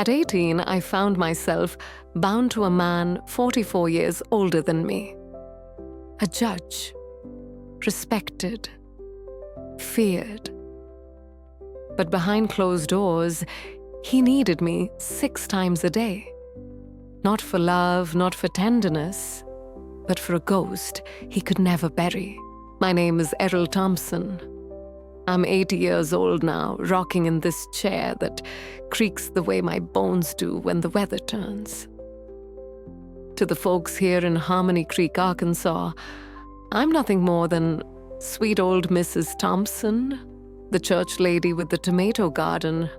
At 18, I found myself bound to a man 44 years older than me. A judge, respected, feared. But behind closed doors, he needed me 6 times a day. Not for love, not for tenderness, but for a ghost he could never bury. My name is Errol Thompson. I'm 80 years old now, rocking in this chair that creaks the way my bones do when the weather turns. To the folks here in Harmony Creek, Arkansas, I'm nothing more than sweet old Mrs. Thompson, the church lady with the tomato garden,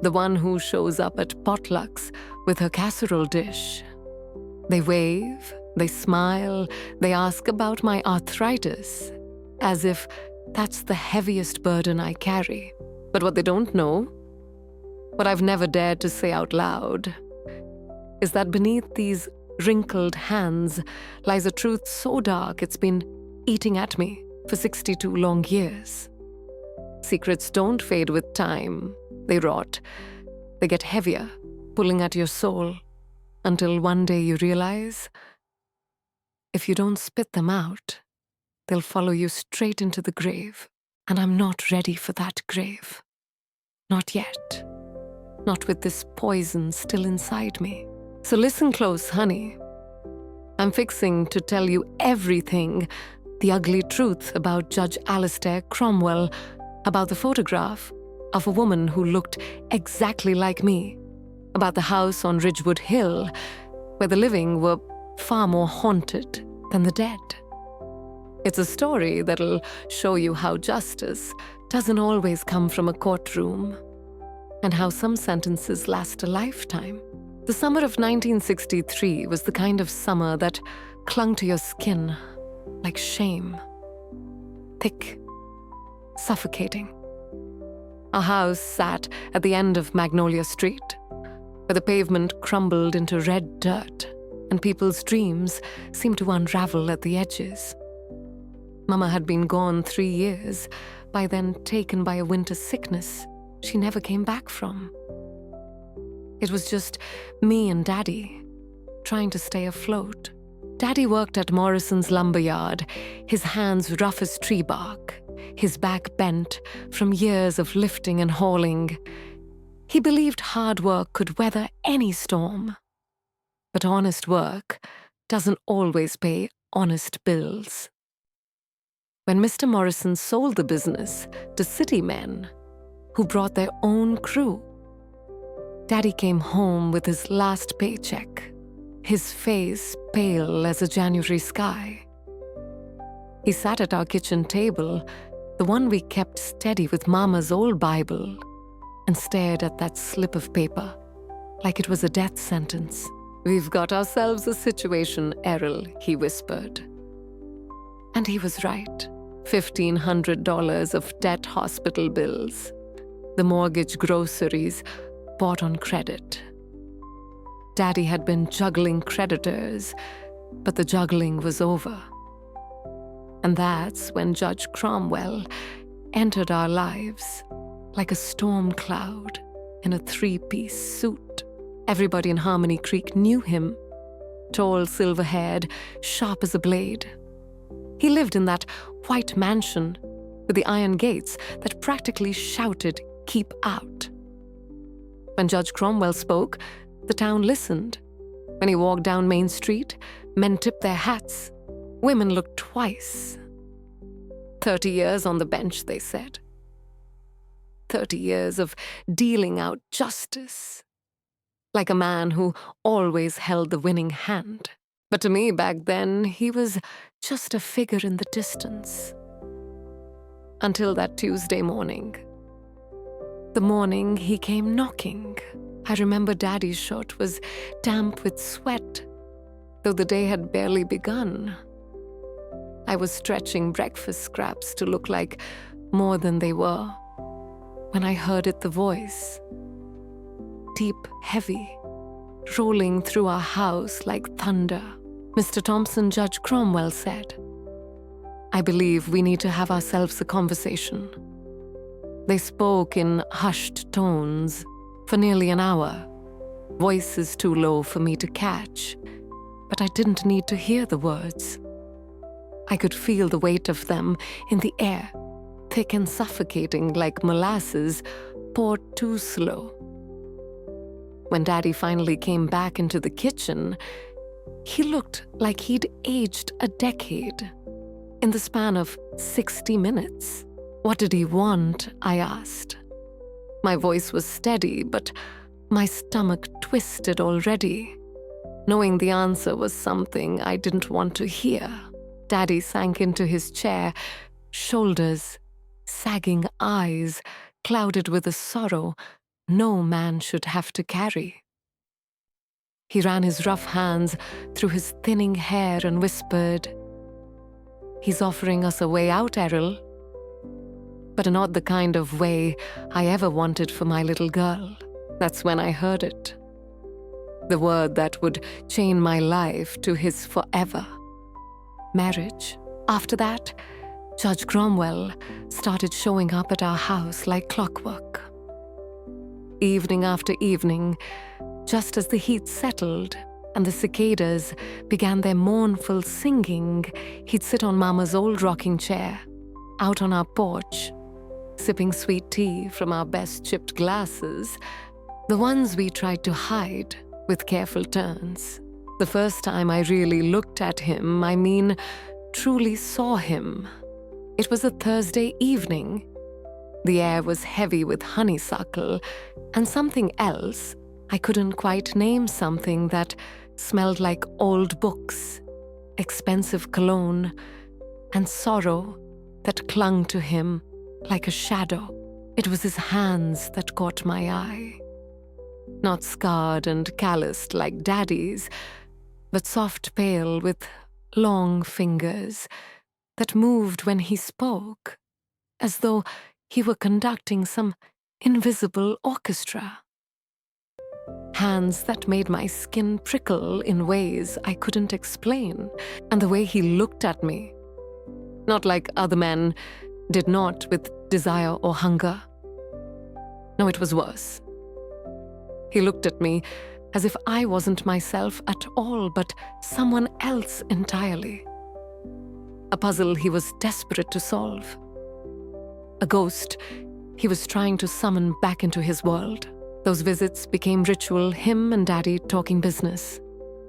the one who shows up at potlucks with her casserole dish. They wave, they smile, they ask about my arthritis, as if that's the heaviest burden I carry. But what they don't know, what I've never dared to say out loud, is that beneath these wrinkled hands lies a truth so dark it's been eating at me for 62 long years. Secrets don't fade with time. They rot. They get heavier, pulling at your soul, until one day you realize, if you don't spit them out, they'll follow you straight into the grave. And I'm not ready for that grave. Not yet. Not with this poison still inside me. So listen close, honey. I'm fixing to tell you everything, the ugly truth about Judge Alistair Cromwell, about the photograph of a woman who looked exactly like me, about the house on Ridgewood Hill, where the living were far more haunted than the dead. It's a story that'll show you how justice doesn't always come from a courtroom, and how some sentences last a lifetime. The summer of 1963 was the kind of summer that clung to your skin like shame. Thick, suffocating. Our house sat at the end of Magnolia Street, where the pavement crumbled into red dirt, and people's dreams seemed to unravel at the edges. Mama had been gone 3 years, by then taken by a winter sickness she never came back from. It was just me and Daddy, trying to stay afloat. Daddy worked at Morrison's lumberyard, his hands rough as tree bark, his back bent from years of lifting and hauling. He believed hard work could weather any storm. But honest work doesn't always pay honest bills. When Mr. Morrison sold the business to city men who brought their own crew, Daddy came home with his last paycheck, his face pale as a January sky. He sat at our kitchen table, the one we kept steady with Mama's old Bible, and stared at that slip of paper like it was a death sentence. "We've got ourselves a situation, Errol," he whispered. And he was right. $1,500 of debt hospital bills, the mortgage groceries bought on credit. Daddy had been juggling creditors, but the juggling was over. And that's when Judge Cromwell entered our lives like a storm cloud in a 3-piece suit. Everybody in Harmony Creek knew him, tall, silver-haired, sharp as a blade. He lived in that white mansion with the iron gates that practically shouted, "Keep out." When Judge Cromwell spoke, the town listened. When he walked down Main Street, men tipped their hats. Women looked twice. 30 years on the bench, they said. 30 years of dealing out justice. Like a man who always held the winning hand. But to me back then, he was just a figure in the distance. Until that Tuesday morning. The morning he came knocking. I remember Daddy's shirt was damp with sweat, though the day had barely begun. I was stretching breakfast scraps to look like more than they were, when I heard the voice. Deep, heavy, rolling through our house like thunder. "Mr. Thompson," Judge Cromwell said, "I believe we need to have ourselves a conversation." They spoke in hushed tones for nearly an hour. voices too low for me to catch, but I didn't need to hear the words. I could feel the weight of them in the air, thick and suffocating like molasses poured too slow. When Daddy finally came back into the kitchen, he looked like he'd aged a decade in the span of 60 minutes. What did he want? I asked. My voice was steady, but my stomach twisted already. Knowing the answer was something I didn't want to hear, Daddy sank into his chair, shoulders, sagging eyes, clouded with a sorrow no man should have to carry. He ran his rough hands through his thinning hair and whispered, "He's offering us a way out, Errol, but not the kind of way I ever wanted for my little girl." That's when I heard it. The word that would chain my life to his forever. Marriage. After that, Judge Cromwell started showing up at our house like clockwork. Evening after evening, just as the heat settled and the cicadas began their mournful singing, he'd sit on Mama's old rocking chair, out on our porch, sipping sweet tea from our best chipped glasses, the ones we tried to hide with careful turns. The first time I really looked at him, I mean, truly saw him, it was a Thursday evening. The air was heavy with honeysuckle and something else. I couldn't quite name, something that smelled like old books, expensive cologne, and sorrow that clung to him like a shadow. It was his hands that caught my eye. Not scarred and calloused like Daddy's, but soft pale with long fingers that moved when he spoke, as though he were conducting some invisible orchestra. Hands that made my skin prickle in ways I couldn't explain, and the way he looked at me, not like other men did, not with desire or hunger. No, it was worse. He looked at me as if I wasn't myself at all, but someone else entirely. A puzzle he was desperate to solve. A ghost he was trying to summon back into his world. Those visits became ritual, him and Daddy talking business,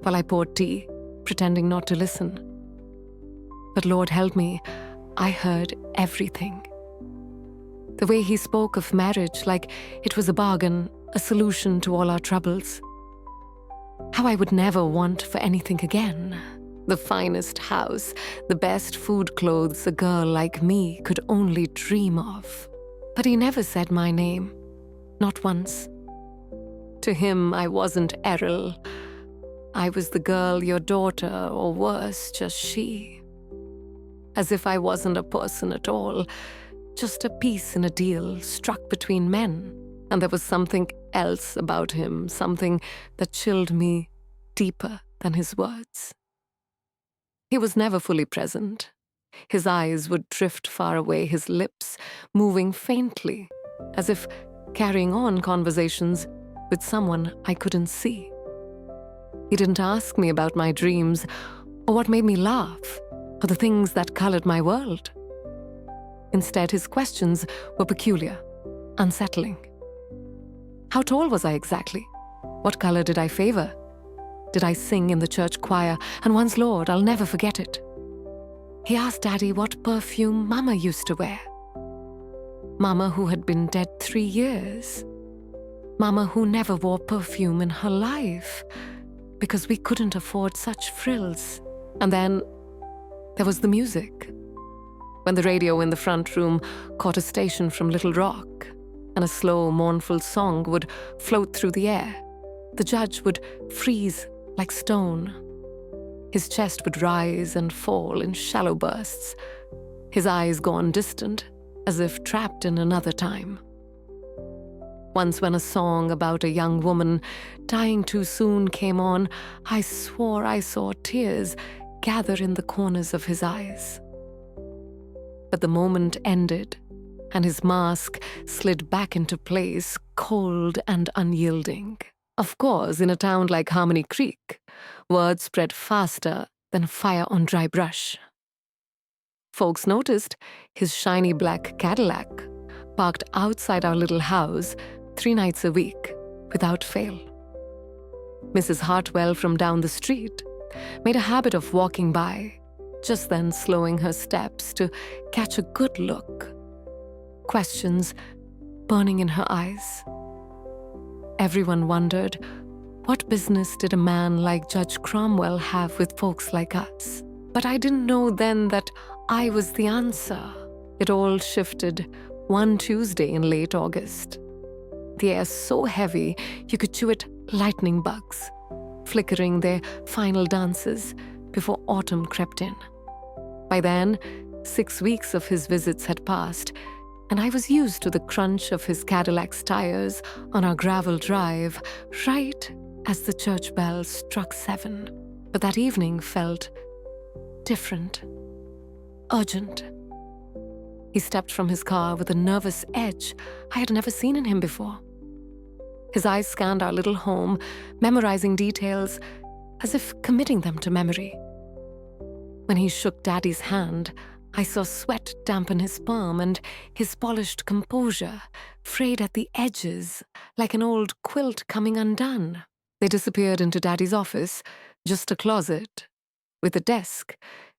while I poured tea, pretending not to listen. But Lord help me, I heard everything. The way he spoke of marriage like it was a bargain, a solution to all our troubles. How I would never want for anything again. The finest house, the best food, clothes a girl like me could only dream of. But he never said my name, not once. To him, I wasn't Errol. I was the girl, your daughter, or worse, just she. As if I wasn't a person at all, just a piece in a deal struck between men. And there was something else about him, something that chilled me deeper than his words. He was never fully present. His eyes would drift far away, his lips moving faintly, as if carrying on conversations with someone I couldn't see. He didn't ask me about my dreams, or what made me laugh, or the things that colored my world. Instead, his questions were peculiar, unsettling. How tall was I exactly? What color did I favor? Did I sing in the church choir? And once, Lord, I'll never forget it. He asked Daddy what perfume Mama used to wear. Mama who had been dead 3 years. Mama who never wore perfume in her life because we couldn't afford such frills. And then there was the music. When the radio in the front room caught a station from Little Rock, and a slow, mournful song would float through the air, the judge would freeze like stone. His chest would rise and fall in shallow bursts, his eyes gone distant, as if trapped in another time. Once when a song about a young woman dying too soon came on, I swore I saw tears gather in the corners of his eyes. But the moment ended, and his mask slid back into place, cold and unyielding. Of course, in a town like Harmony Creek, word spread faster than fire on dry brush. Folks noticed his shiny black Cadillac parked outside our little house 3 nights a week, without fail. Mrs. Hartwell from down the street made a habit of walking by, just then slowing her steps to catch a good look. Questions burning in her eyes. Everyone wondered, what business did a man like Judge Cromwell have with folks like us? But I didn't know then that I was the answer. It all shifted one Tuesday in late August. The air so heavy you could chew it lightning bugs, flickering their final dances before autumn crept in. By then, 6 weeks of his visits had passed, and I was used to the crunch of his Cadillac's tires on our gravel drive right as the church bell struck 7. But that evening felt different, urgent. He stepped from his car with a nervous edge I had never seen in him before. His eyes scanned our little home, memorizing details as if committing them to memory. When he shook Daddy's hand, I saw sweat dampen his palm and his polished composure frayed at the edges like an old quilt coming undone. They disappeared into Daddy's office, just a closet, with a desk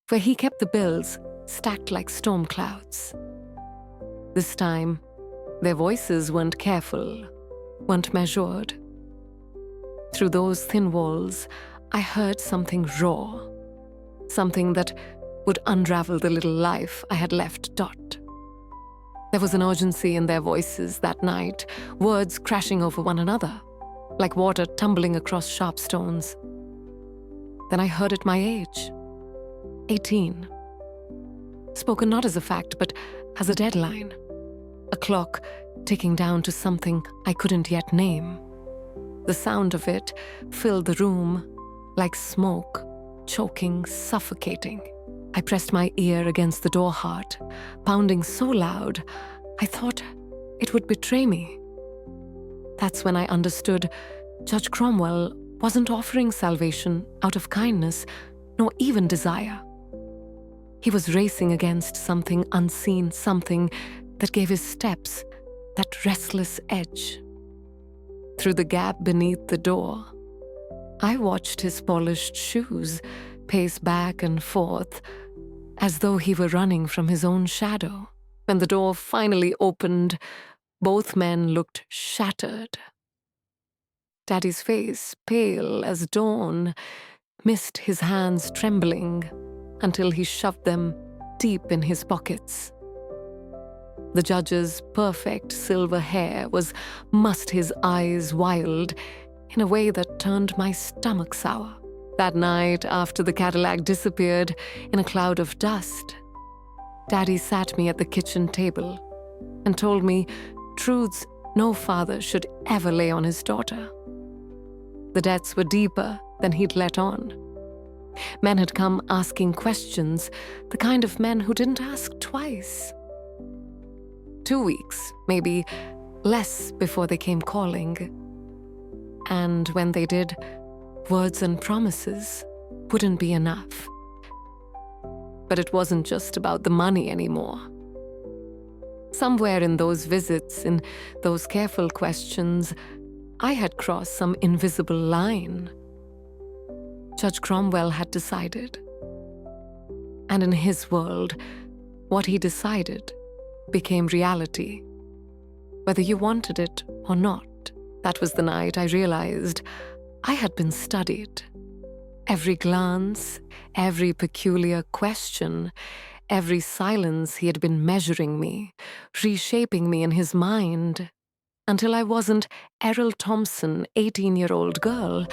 where he kept the bills stacked like storm clouds. This time, their voices weren't careful, weren't measured. Through those thin walls, I heard something raw, something that would unravel the little life I had left Dot. There was an urgency in their voices that night, words crashing over one another, like water tumbling across sharp stones. Then I heard at my age, 18. Spoken not as a fact, but as a deadline. A clock ticking down to something I couldn't yet name. The sound of it filled the room like smoke, choking, suffocating. I pressed my ear against the door heart, pounding so loud I thought it would betray me. That's when I understood Judge Cromwell wasn't offering salvation out of kindness, nor even desire. He was racing against something unseen, something that gave his steps that restless edge. Through the gap beneath the door, I watched his polished shoes pace back and forth as though he were running from his own shadow. When the door finally opened, both men looked shattered. Daddy's face, pale as dawn, missed his hands trembling until he shoved them deep in his pockets. The judge's perfect silver hair was mussed his eyes wild in a way that turned my stomach sour. That night, after the Cadillac disappeared in a cloud of dust, Daddy sat me at the kitchen table and told me truths no father should ever lay on his daughter. The debts were deeper than he'd let on. Men had come asking questions, the kind of men who didn't ask twice. 2 weeks, maybe less, before they came calling. And when they did, words and promises wouldn't be enough. But it wasn't just about the money anymore. Somewhere in those visits, in those careful questions, I had crossed some invisible line. Judge Cromwell had decided. And in his world, what he decided became reality. Whether you wanted it or not, that was the night I realized I had been studied. Every glance, every peculiar question, every silence he had been measuring me, reshaping me in his mind, until I wasn't Errol Thompson, 18-year-old girl,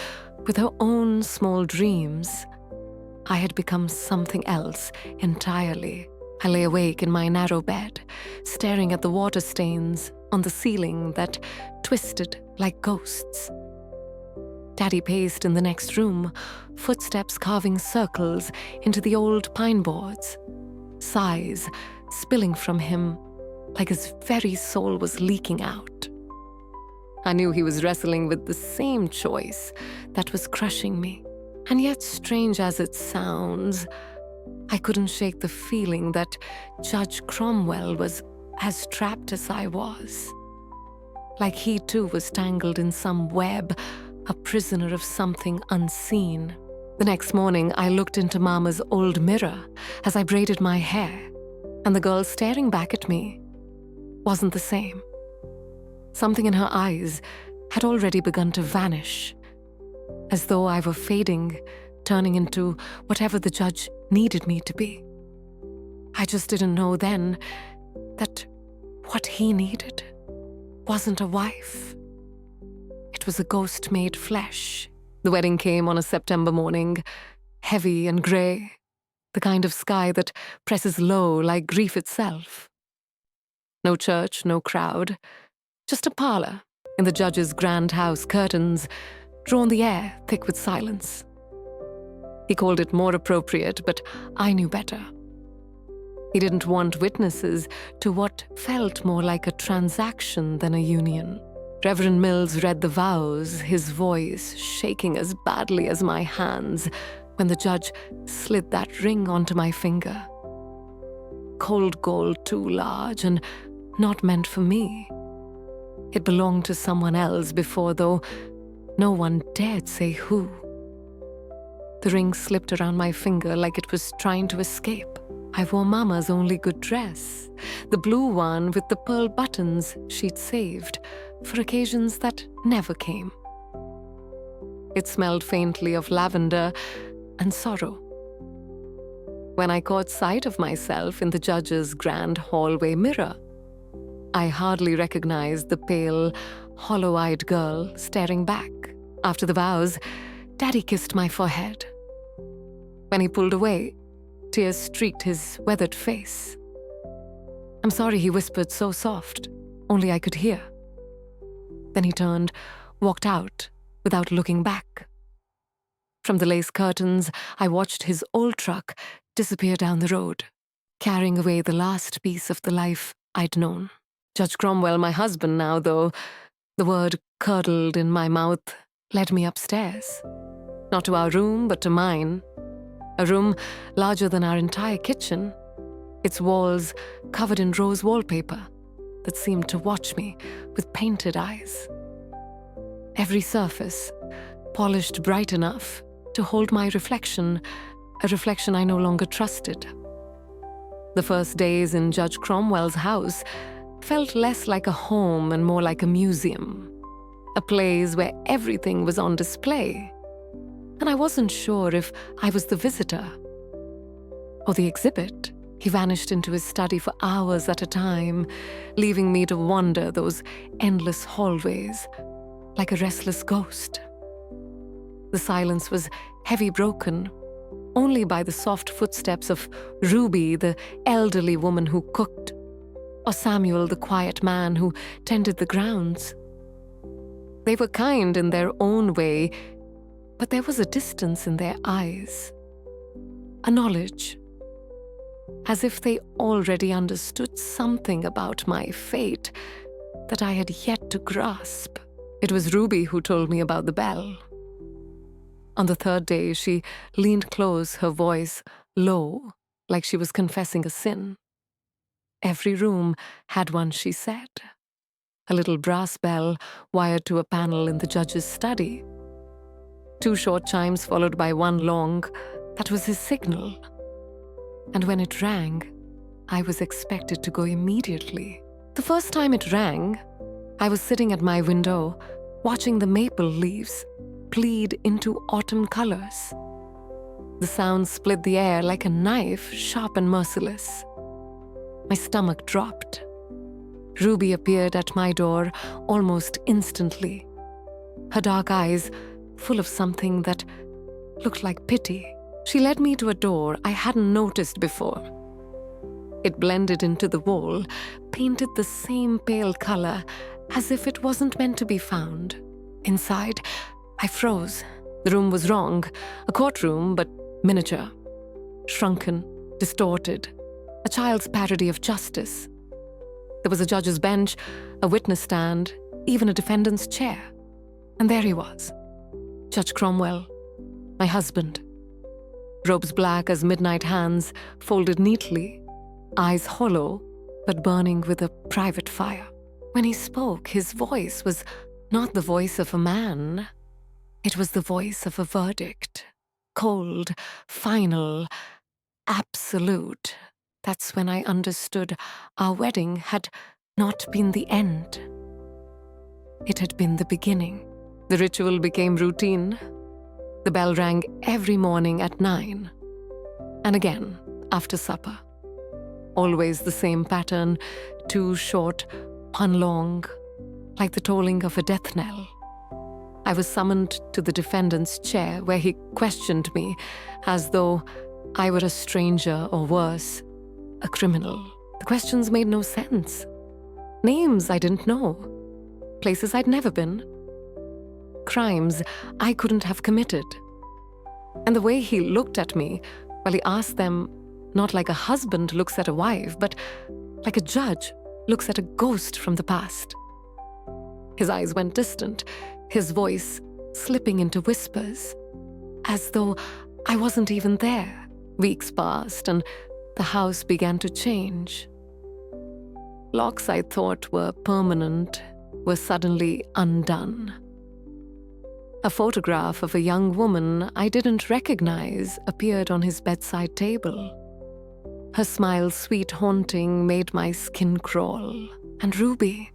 with her own small dreams. I had become something else entirely. I lay awake in my narrow bed, staring at the water stains on the ceiling that twisted like ghosts. Daddy paced in the next room, footsteps carving circles into the old pine boards, sighs spilling from him like his very soul was leaking out. I knew he was wrestling with the same choice that was crushing me. And yet, strange as it sounds, I couldn't shake the feeling that Judge Cromwell was as trapped as I was. Like he too was tangled in some web, a prisoner of something unseen. The next morning, I looked into Mama's old mirror as I braided my hair, and the girl staring back at me wasn't the same. Something in her eyes had already begun to vanish, as though I were fading, turning into whatever the judge needed me to be. I just didn't know then that what he needed wasn't a wife. It was a ghost made flesh. The wedding came on a September morning, heavy and grey, the kind of sky that presses low like grief itself. No church, no crowd, just a parlour in the judge's grand house, curtains drawn the air thick with silence. He called it more appropriate, but I knew better. He didn't want witnesses to what felt more like a transaction than a union. Reverend Mills read the vows, his voice shaking as badly as my hands when the judge slid that ring onto my finger. Cold gold too large and not meant for me. It belonged to someone else before, though no one dared say who. The ring slipped around my finger like it was trying to escape. I wore Mama's only good dress, the blue one with the pearl buttons she'd saved for occasions that never came. It smelled faintly of lavender and sorrow. When I caught sight of myself in the judge's grand hallway mirror, I hardly recognized the pale, hollow-eyed girl staring back. After the vows, Daddy kissed my forehead. When he pulled away, tears streaked his weathered face. "I'm sorry," he whispered so soft, only I could hear. Then he turned, walked out without looking back. From the lace curtains, I watched his old truck disappear down the road, carrying away the last piece of the life I'd known. Judge Cromwell, my husband now, though, the word curdled in my mouth, led me upstairs. Not to our room, but to mine. A room larger than our entire kitchen, its walls covered in rose wallpaper that seemed to watch me with painted eyes. Every surface polished bright enough to hold my reflection, a reflection I no longer trusted. The first days in Judge Cromwell's house felt less like a home and more like a museum, a place where everything was on display. And I wasn't sure if I was the visitor or the exhibit. He vanished into his study for hours at a time, leaving me to wander those endless hallways like a restless ghost. The silence was heavy, broken only by the soft footsteps of Ruby, the elderly woman who cooked, or Samuel, the quiet man who tended the grounds. They were kind in their own way, but there was a distance in their eyes, a knowledge, as if they already understood something about my fate that I had yet to grasp. It was Ruby who told me about the bell. On the third day, she leaned close, her voice low, like she was confessing a sin. Every room had one, she said. A little brass bell wired to a panel in the judge's study. 2 short chimes followed by 1 long, that was his signal. And when it rang, I was expected to go immediately. The first time it rang, I was sitting at my window, watching the maple leaves bleed into autumn colors. The sound split the air like a knife, sharp and merciless. My stomach dropped. Ruby appeared at my door almost instantly, her dark eyes full of something that looked like pity. She led me to a door I hadn't noticed before. It blended into the wall, painted the same pale color, as if it wasn't meant to be found. Inside, I froze. The room was wrong, a courtroom, but miniature, shrunken, distorted, a child's parody of justice. There was a judge's bench, a witness stand, even a defendant's chair. And there he was, Judge Cromwell, my husband. Robes black as midnight hands, folded neatly, eyes hollow, but burning with a private fire. When he spoke, his voice was not the voice of a man. It was the voice of a verdict. Cold, final, absolute. That's when I understood our wedding had not been the end. It had been the beginning. The ritual became routine. The bell rang every morning at 9, and again after supper. Always the same pattern, 2 short, 1 long, like the tolling of a death knell. I was summoned to the defendant's chair where he questioned me as though I were a stranger or worse, a criminal. The questions made no sense. Names I didn't know. Places I'd never been. Crimes I couldn't have committed. And the way he looked at me while he asked them, not like a husband looks at a wife, but like a judge looks at a ghost from the past. His eyes went distant, his voice slipping into whispers, as though I wasn't even there. Weeks passed and the house began to change. Locks I thought were permanent were suddenly undone. A photograph of a young woman I didn't recognize appeared on his bedside table. Her smile, sweet, haunting, made my skin crawl. And Ruby,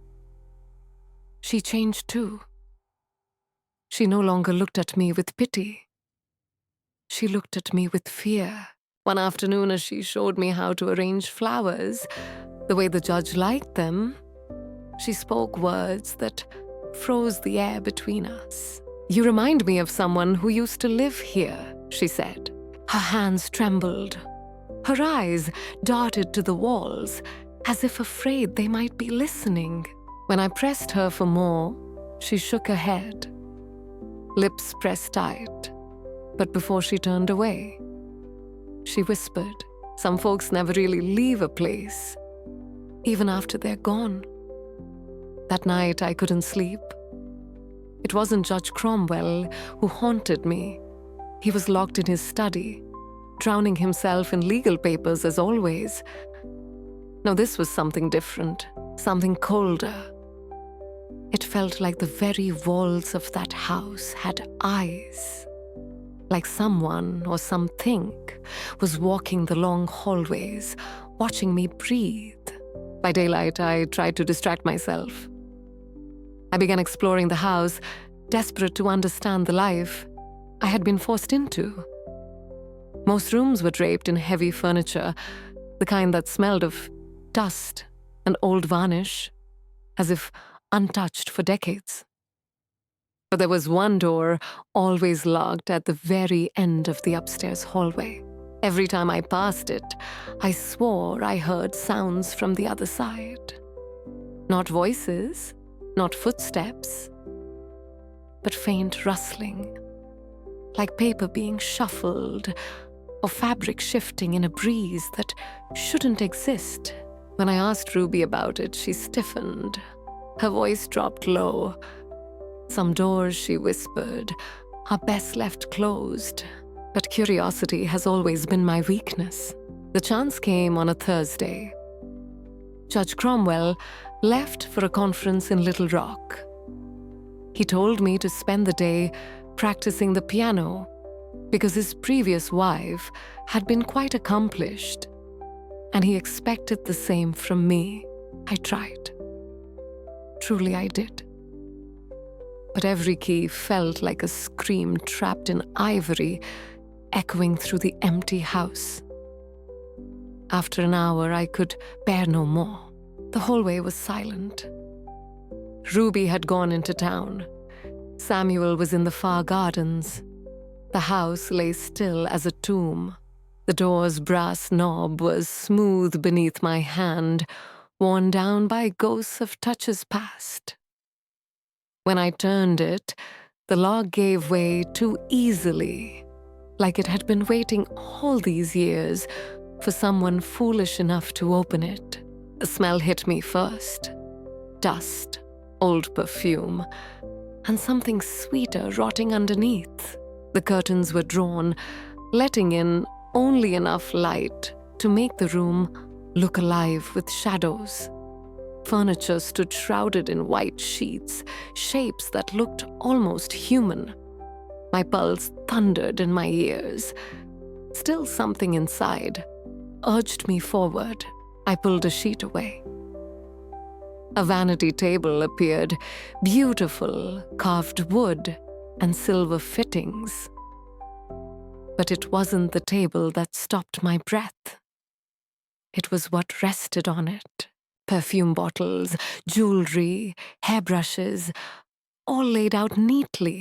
she changed too. She no longer looked at me with pity. She looked at me with fear. One afternoon, as she showed me how to arrange flowers, the way the judge liked them, she spoke words that froze the air between us. "You remind me of someone who used to live here," she said. Her hands trembled. Her eyes darted to the walls, as if afraid they might be listening. When I pressed her for more, she shook her head. Lips pressed tight. But before she turned away, she whispered, "Some folks never really leave a place, even after they're gone." That night I couldn't sleep. It wasn't Judge Cromwell who haunted me. He was locked in his study, drowning himself in legal papers as always. Now this was something different, something colder. It felt like the very walls of that house had eyes. Like someone or something was walking the long hallways, watching me breathe. By daylight, I tried to distract myself. I began exploring the house, desperate to understand the life I had been forced into. Most rooms were draped in heavy furniture, the kind that smelled of dust and old varnish, as if untouched for decades. But there was one door always locked at the very end of the upstairs hallway. Every time I passed it, I swore I heard sounds from the other side. Not voices, not footsteps, but faint rustling, like paper being shuffled or fabric shifting in a breeze that shouldn't exist. When I asked Ruby about it, she stiffened. Her voice dropped low. "Some doors," she whispered, "are best left closed." But curiosity has always been my weakness. The chance came on a Thursday. Judge Cromwell left for a conference in Little Rock. He told me to spend the day practicing the piano because his previous wife had been quite accomplished, and he expected the same from me. I tried. Truly I did. But every key felt like a scream trapped in ivory, echoing through the empty house. After an hour, I could bear no more. The hallway was silent. Ruby had gone into town. Samuel was in the far gardens. The house lay still as a tomb. The door's brass knob was smooth beneath my hand, worn down by ghosts of touches past. When I turned it, the lock gave way too easily, like it had been waiting all these years for someone foolish enough to open it. The smell hit me first. Dust, old perfume, and something sweeter rotting underneath. The curtains were drawn, letting in only enough light to make the room look alive with shadows. Furniture stood shrouded in white sheets, shapes that looked almost human. My pulse thundered in my ears. Still something inside urged me forward. I pulled a sheet away. A vanity table appeared, beautiful, carved wood and silver fittings. But it wasn't the table that stopped my breath. It was what rested on it. Perfume bottles, jewelry, hairbrushes, all laid out neatly.